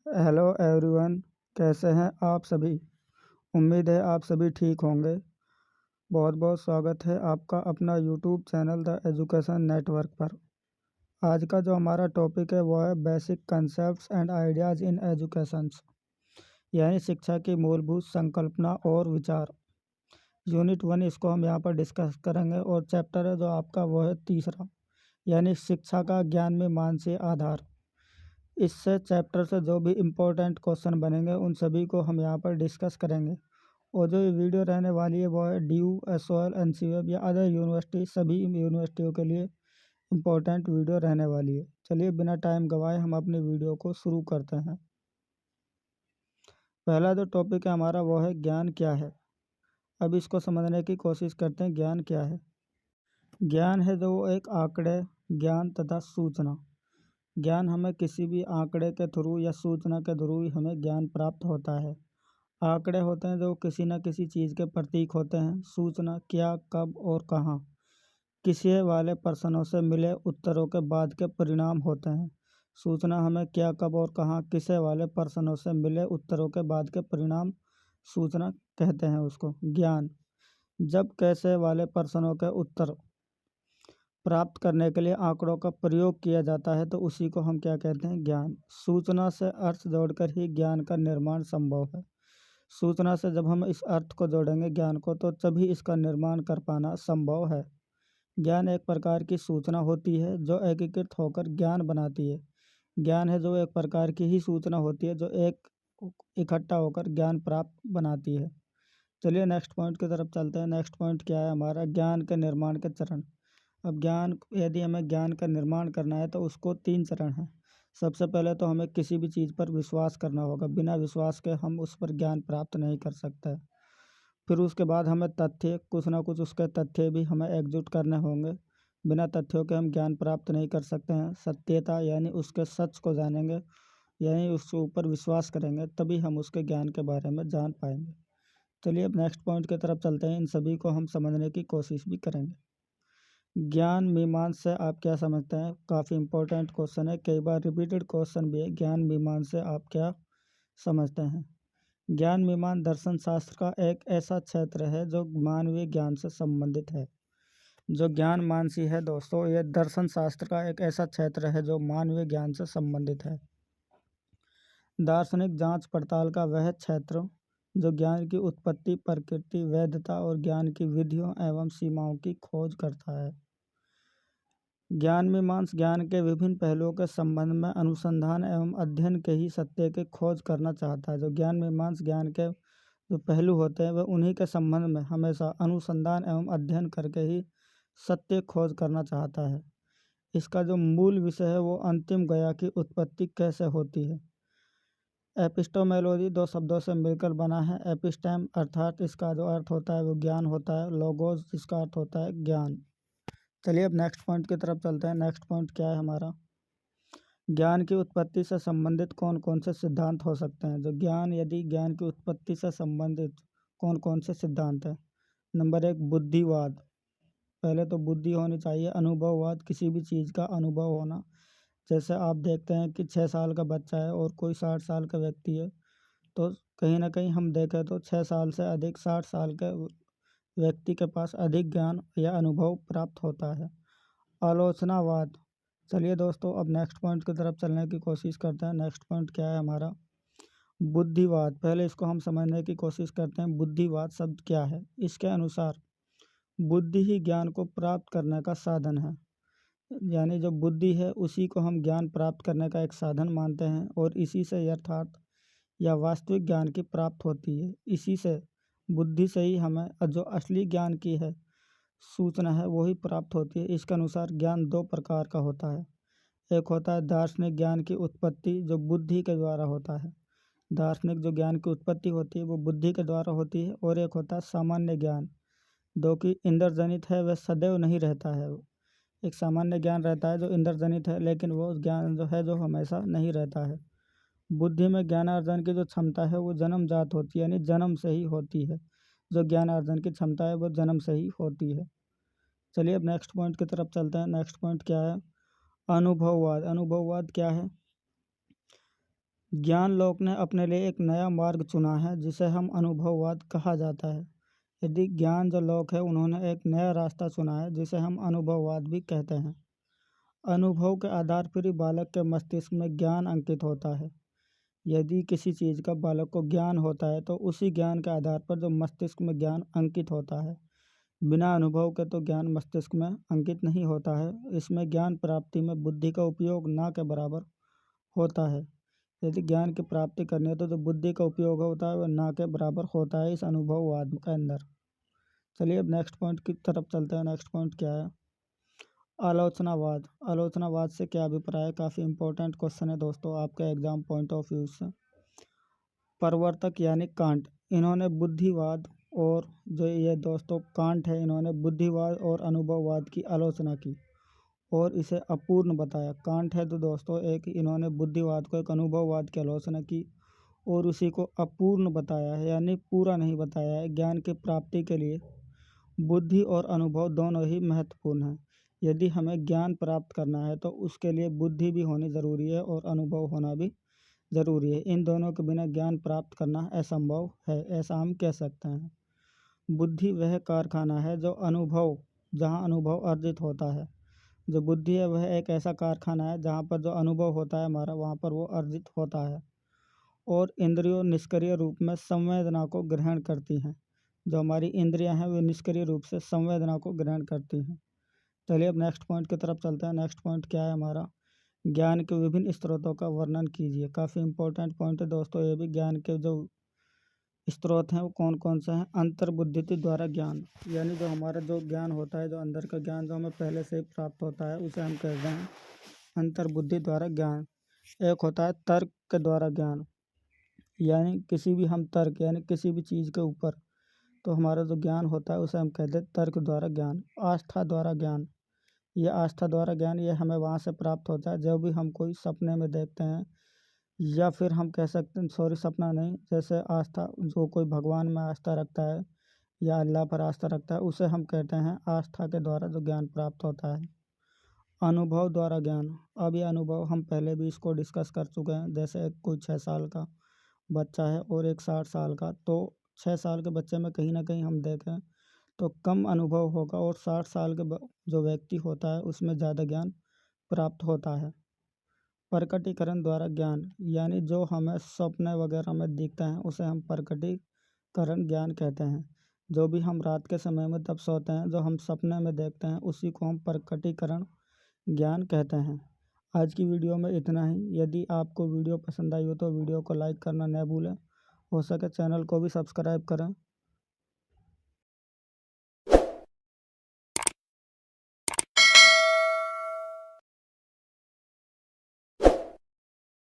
Hello everyone, कैसे हैं आप सभी। उम्मीद है आप सभी ठीक होंगे। बहुत बहुत स्वागत है आपका अपना YouTube channel the education network पर। आज का जो हमारा टॉपिक है वो है basic concepts and ideas in educations, यानी शिक्षा की मूलभूत संकल्पना और विचार। यूनिट 1 इसको हम यहाँ पर डिस्कस करेंगे और चैप्टर है जो आपका वो है तीसरा, यानी शिक्षा का ज्ञान में मानसीय आधार। इससे चैप्टर से जो भी इम्पोर्टेंट क्वेश्चन बनेंगे उन सभी को हम यहाँ पर डिस्कस करेंगे। और जो ये वीडियो रहने वाली है वो है DU, SOL, NCVEB या अदर यूनिवर्सिटी, सभी यूनिवर्सिटियों के लिए इम्पोर्टेंट वीडियो रहने वाली है। चलिए बिना टाइम गवाए हम अपनी वीडियो को शुरू करते हैं। पहला जो टॉपिक है हमारा वो है ज्ञान क्या है। अब इसको समझने की कोशिश करते हैं ज्ञान क्या है। ज्ञान है जो एक आंकड़े, ज्ञान तथा सूचना। ज्ञान हमें किसी भी आंकड़े के थ्रू या सूचना के थ्रू ही हमें ज्ञान प्राप्त होता है। आंकड़े होते हैं जो किसी न किसी चीज़ के प्रतीक होते हैं। सूचना क्या, कब और कहाँ, किसी वाले प्रश्नों से मिले उत्तरों के बाद के परिणाम होते हैं। सूचना हमें क्या, कब और कहाँ, किसे वाले प्रश्नों से मिले उत्तरों के बाद के परिणाम सूचना कहते हैं उसको। ज्ञान जब कैसे वाले प्रश्नों के उत्तर प्राप्त करने के लिए आंकड़ों का प्रयोग किया जाता है तो उसी को हम क्या कहते हैं, ज्ञान। सूचना से अर्थ जोड़कर ही ज्ञान का निर्माण संभव है। सूचना से जब हम इस अर्थ को जोड़ेंगे ज्ञान को तो तभी इसका निर्माण कर पाना संभव है। ज्ञान एक प्रकार की सूचना होती है जो एकीकृत होकर ज्ञान बनाती है। ज्ञान है जो एक प्रकार की ही सूचना होती है जो एक इकट्ठा होकर ज्ञान प्राप्त बनाती है। चलिए नेक्स्ट पॉइंट की तरफ चलते हैं। नेक्स्ट पॉइंट क्या है हमारा, ज्ञान के निर्माण के चरण। अब ज्ञान, यदि हमें ज्ञान का निर्माण करना है तो उसको 3 चरण हैं। सबसे पहले तो हमें किसी भी चीज़ पर विश्वास करना होगा। बिना विश्वास के हम उस पर ज्ञान प्राप्त नहीं कर सकते। फिर उसके बाद हमें तथ्य, कुछ ना कुछ उसके तथ्य भी हमें एकजुट करने होंगे। बिना तथ्यों के हम ज्ञान प्राप्त नहीं कर सकते हैं। सत्यता यानी उसके सच को जानेंगे, यानी उसके ऊपर विश्वास करेंगे, तभी हम उसके ज्ञान के बारे में जान पाएंगे। चलिए अब नेक्स्ट पॉइंट की तरफ चलते हैं। इन सभी को हम समझने की कोशिश भी करेंगे। ज्ञान मीमांस से आप क्या समझते हैं, काफ़ी इंपॉर्टेंट क्वेश्चन है, कई बार रिपीटेड क्वेश्चन भी है। ज्ञान मीमांस से आप क्या समझते हैं। ज्ञान मीमांस दर्शन शास्त्र का एक ऐसा क्षेत्र है जो मानवीय ज्ञान से संबंधित है। जो ज्ञान मानसी है दोस्तों, ये दर्शन शास्त्र का एक ऐसा क्षेत्र है जो मानवीय ज्ञान से संबंधित है। दार्शनिक जांच पड़ताल का वह क्षेत्र जो ज्ञान की उत्पत्ति, प्रकृति, वैधता और ज्ञान की विधियों एवं सीमाओं की खोज करता है। ज्ञान मीमांस ज्ञान के विभिन्न पहलुओं के संबंध में अनुसंधान एवं अध्ययन के ही सत्य की खोज करना चाहता है। जो ज्ञान मीमांस ज्ञान के जो पहलू होते हैं वह उन्हीं के संबंध में हमेशा अनुसंधान एवं अध्ययन करके ही सत्य खोज करना चाहता है। इसका जो मूल विषय है वो अंतिम गया की उत्पत्ति कैसे होती है। एपिस्टोमेलॉजी 2 शब्दों से मिलकर बना है। एपिस्टेम अर्थात इसका जो अर्थ होता है वो ज्ञान होता है। लोगोस जिसका अर्थ होता है ज्ञान। चलिए अब नेक्स्ट पॉइंट की तरफ चलते हैं। नेक्स्ट पॉइंट क्या है हमारा, ज्ञान की उत्पत्ति से संबंधित कौन कौन से सिद्धांत हो सकते हैं। जो ज्ञान, यदि ज्ञान की उत्पत्ति से संबंधित कौन कौन से सिद्धांत हैं। नंबर 1 बुद्धिवाद। पहले तो बुद्धि होनी चाहिए। अनुभववाद, किसी भी चीज़ का अनुभव होना। जैसे आप देखते हैं कि 6 साल का बच्चा है और कोई 60 साल का व्यक्ति है, तो कहीं ना कहीं हम देखें तो 6 साल से अधिक 60 साल के व्यक्ति के पास अधिक ज्ञान या अनुभव प्राप्त होता है। आलोचनावाद। चलिए दोस्तों अब नेक्स्ट पॉइंट की तरफ चलने की कोशिश करते हैं। नेक्स्ट पॉइंट क्या है हमारा, बुद्धिवाद। पहले इसको हम समझने की कोशिश करते हैं। बुद्धिवाद शब्द क्या है। इसके अनुसार बुद्धि ही ज्ञान को प्राप्त करने का साधन है। यानी जो बुद्धि है उसी को हम ज्ञान प्राप्त करने का एक साधन मानते हैं और इसी से यथार्थ या वास्तविक ज्ञान की प्राप्त होती है। इसी से बुद्धि से ही हमें जो असली ज्ञान की है सूचना है वही प्राप्त होती है। इसके अनुसार ज्ञान 2 प्रकार का होता है। एक होता है दार्शनिक ज्ञान की उत्पत्ति जो बुद्धि के द्वारा होता है। दार्शनिक जो ज्ञान की उत्पत्ति होती है वो बुद्धि के द्वारा होती है। और एक होता है सामान्य ज्ञान जो कि इंद्रजनित है, वह सदैव नहीं रहता है। एक सामान्य ज्ञान रहता है जो इंद्रजनित है, लेकिन वो ज्ञान जो है जो हमेशा नहीं रहता है। बुद्धि में ज्ञानार्जन की जो क्षमता है वो जन्मजात होती है, यानी जन्म से ही होती है। जो ज्ञानार्जन की क्षमता है वो जन्म से ही होती है। चलिए अब नेक्स्ट पॉइंट की तरफ चलते हैं। नेक्स्ट पॉइंट क्या है, अनुभववाद। अनुभववाद क्या है, ज्ञान लोक ने अपने लिए एक नया मार्ग चुना है जिसे हम अनुभववाद कहा जाता है। यदि ज्ञान जो लोक है उन्होंने एक नया रास्ता चुना है जिसे हम अनुभववाद भी कहते हैं। अनुभव के आधार पर ही बालक के मस्तिष्क में ज्ञान अंकित होता है। यदि किसी चीज़ का बालक को ज्ञान होता है तो उसी ज्ञान के आधार पर जो मस्तिष्क में ज्ञान अंकित होता है। बिना अनुभव के तो ज्ञान मस्तिष्क में अंकित नहीं होता है। इसमें ज्ञान प्राप्ति में बुद्धि का उपयोग ना के बराबर होता है। यदि ज्ञान की प्राप्ति करनी है तो जो बुद्धि का उपयोग होता है वह ना के बराबर होता है इस अनुभववाद के अंदर। चलिए अब नेक्स्ट पॉइंट की तरफ चलते हैं। नेक्स्ट पॉइंट क्या है? आलोचनावाद। आलोचनावाद से क्या अभिप्राय है? काफ़ी इंपॉर्टेंट क्वेश्चन है दोस्तों आपके एग्जाम पॉइंट ऑफ व्यू से। प्रवर्तक यानी कांट, इन्होंने बुद्धिवाद और जो ये दोस्तों कांट है इन्होंने बुद्धिवाद और अनुभववाद की आलोचना की और इसे अपूर्ण बताया। कांट है तो दोस्तों एक इन्होंने बुद्धिवाद को एक अनुभववाद की आलोचना की और उसी को अपूर्ण बताया है यानी पूरा नहीं बताया है। ज्ञान की प्राप्ति के लिए बुद्धि और अनुभव दोनों ही महत्वपूर्ण हैं। यदि हमें ज्ञान प्राप्त करना है तो उसके लिए बुद्धि भी होनी ज़रूरी है और अनुभव होना भी ज़रूरी है। इन दोनों के बिना ज्ञान प्राप्त करना असंभव है, ऐसा हम कह सकते हैं। बुद्धि वह कारखाना है जहाँ अनुभव अर्जित होता है। जो बुद्धि है वह एक ऐसा कारखाना है जहाँ पर जो अनुभव होता है हमारा वहाँ पर वो अर्जित होता है। और इंद्रियों निष्क्रिय रूप में संवेदना को ग्रहण करती हैं। जो हमारी इंद्रियां हैं वे निष्क्रिय रूप से संवेदना को ग्रहण करती हैं। चलिए अब नेक्स्ट पॉइंट की तरफ चलते हैं। नेक्स्ट पॉइंट क्या है हमारा? ज्ञान के विभिन्न स्रोतों का वर्णन कीजिए। काफ़ी इंपॉर्टेंट पॉइंट है दोस्तों ये भी। ज्ञान के जो स्रोत हैं वो कौन कौन से हैं? अंतर्बुद्धि द्वारा ज्ञान, यानी जो हमारा जो ज्ञान होता है, जो अंदर का ज्ञान जो हमें पहले से ही प्राप्त होता है उसे हम कहते हैं अंतर्बुद्धि द्वारा ज्ञान। एक होता है तर्क के द्वारा ज्ञान, यानी किसी भी हम तर्क यानी किसी भी चीज़ के ऊपर तो हमारा जो ज्ञान होता है उसे हम कहते हैं तर्क द्वारा ज्ञान। आस्था द्वारा ज्ञान, ये आस्था द्वारा ज्ञान ये हमें वहाँ से प्राप्त होता है जब भी हम कोई सपने में देखते हैं, या फिर हम कह सकते हैं सॉरी सपना नहीं, जैसे आस्था जो कोई भगवान में आस्था रखता है या अल्लाह पर आस्था रखता है उसे हम कहते हैं आस्था के द्वारा जो ज्ञान प्राप्त होता है। अनुभव द्वारा ज्ञान, अब ये अनुभव हम पहले भी इसको डिस्कस कर चुके हैं। जैसे कोई 6 साल का बच्चा है और एक 60 साल का, तो 6 साल के बच्चे में कहीं ना कहीं हम देखें तो कम अनुभव होगा और 60 साल के जो व्यक्ति होता है उसमें ज़्यादा ज्ञान प्राप्त होता है। प्रकटीकरण द्वारा ज्ञान, यानी जो हमें सपने वगैरह में दिखते हैं उसे हम प्रकटीकरण ज्ञान कहते हैं। जो भी हम रात के समय में तब सोते हैं जो हम सपने में देखते हैं उसी को हम प्रकटीकरण ज्ञान कहते हैं। आज की वीडियो में इतना ही। यदि आपको वीडियो पसंद आई हो तो वीडियो को लाइक करना न भूलें। हो सके चैनल को भी सब्सक्राइब करें।